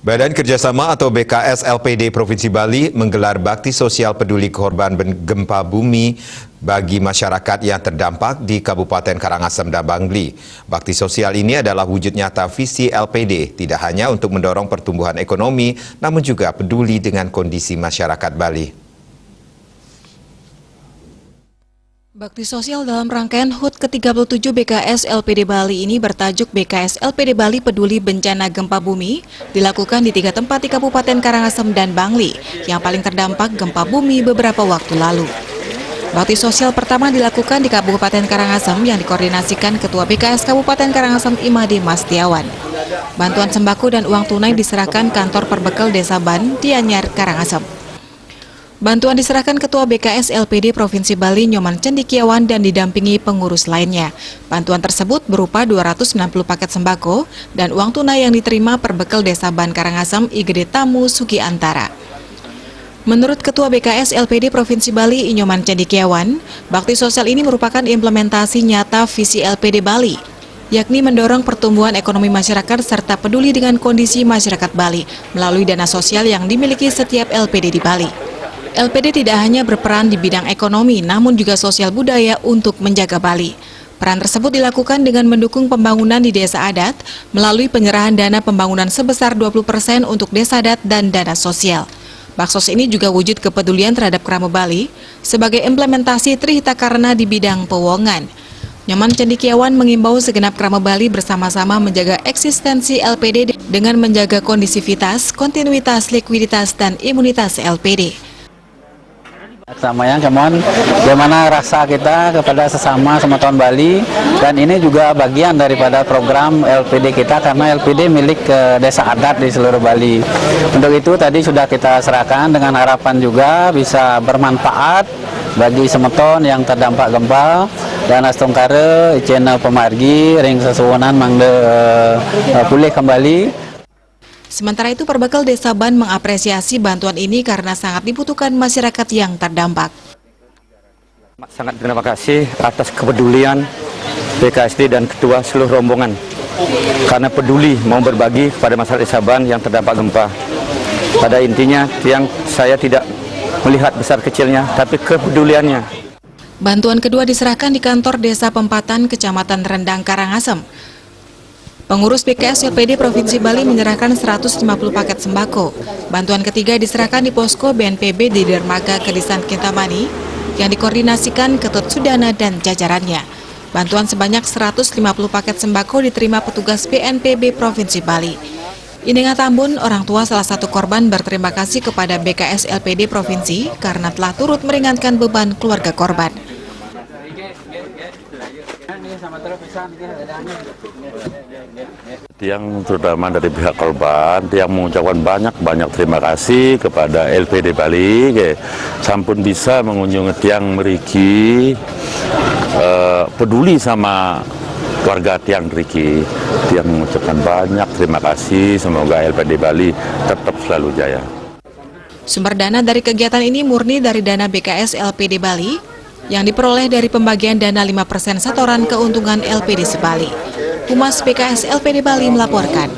Badan Kerjasama atau BKS LPD Provinsi Bali menggelar bakti sosial peduli korban gempa bumi bagi masyarakat yang terdampak di Kabupaten Karangasem dan Bangli. Bakti sosial ini adalah wujud nyata visi LPD, tidak hanya untuk mendorong pertumbuhan ekonomi, namun juga peduli dengan kondisi masyarakat Bali. Bakti sosial dalam rangkaian HUT ke-37 BKS LPD Bali ini bertajuk BKS LPD Bali Peduli Bencana Gempa Bumi dilakukan di 3 tempat di Kabupaten Karangasem dan Bangli yang paling terdampak gempa bumi beberapa waktu lalu. Bakti sosial pertama dilakukan di Kabupaten Karangasem yang dikoordinasikan Ketua BKS Kabupaten Karangasem Imade Mastiawan. Bantuan sembako dan uang tunai diserahkan kantor perbekal Desa Ban di Anyar, Karangasem. Bantuan diserahkan Ketua BKS LPD Provinsi Bali Nyoman Cendikiawan dan didampingi pengurus lainnya. Bantuan tersebut berupa 290 paket sembako dan uang tunai yang diterima perbekal Desa Ban Karangasem IGD Tamu Sugi Antara. Menurut Ketua BKS LPD Provinsi Bali Nyoman Cendikiawan, bakti sosial ini merupakan implementasi nyata visi LPD Bali, yakni mendorong pertumbuhan ekonomi masyarakat serta peduli dengan kondisi masyarakat Bali melalui dana sosial yang dimiliki setiap LPD di Bali. LPD tidak hanya berperan di bidang ekonomi, namun juga sosial budaya untuk menjaga Bali. Peran tersebut dilakukan dengan mendukung pembangunan di desa adat melalui penyerahan dana pembangunan sebesar 20% untuk desa adat dan dana sosial. Baksos ini juga wujud kepedulian terhadap Krama Bali sebagai implementasi Trihita Karna di bidang Pewongan. Nyoman Cendikiawan mengimbau segenap Krama Bali bersama-sama menjaga eksistensi LPD dengan menjaga kondisivitas, kontinuitas, likuiditas, dan imunitas LPD. Sama yang kemon, bagaimana rasa kita kepada sesama tahun Bali, dan ini juga bagian daripada program LPD kita karena LPD milik desa adat di seluruh Bali. Untuk itu tadi sudah kita serahkan dengan harapan juga bisa bermanfaat bagi semeton yang terdampak gempa dan astungkare channel pemargi ring sesuwunan mangde pulih kembali. Sementara itu, perbekal Desa Ban mengapresiasi bantuan ini karena sangat dibutuhkan masyarakat yang terdampak. Sangat terima kasih atas kepedulian BKSD dan Ketua seluruh rombongan. Karena peduli mau berbagi kepada masyarakat Desa Ban yang terdampak gempa. Pada intinya, yang saya tidak melihat besar kecilnya, tapi kepeduliannya. Bantuan kedua diserahkan di kantor Desa Pempatan, Kecamatan Rendang, Karangasem. Pengurus BKS LPD Provinsi Bali menyerahkan 150 paket sembako. Bantuan ketiga diserahkan di posko BNPB di Dermaga Kedisan Kintamani yang dikoordinasikan Ketut Sudana dan jajarannya. Bantuan sebanyak 150 paket sembako diterima petugas BNPB Provinsi Bali. Ininga Tambun, orang tua salah satu korban, berterima kasih kepada BKS LPD Provinsi karena telah turut meringankan beban keluarga korban. Yang terutama dari pihak korban yang mengucapkan banyak terima kasih kepada LPD Bali sampun bisa mengunjungi tiang meriki peduli sama warga tiang meriki. Tiang mengucapkan banyak terima kasih, semoga LPD Bali tetap selalu jaya. Sumber dana dari kegiatan ini murni dari dana BKS LPD Bali yang diperoleh dari pembagian dana 5% setoran keuntungan LPD Sebali. Humas BKS LPD Bali melaporkan.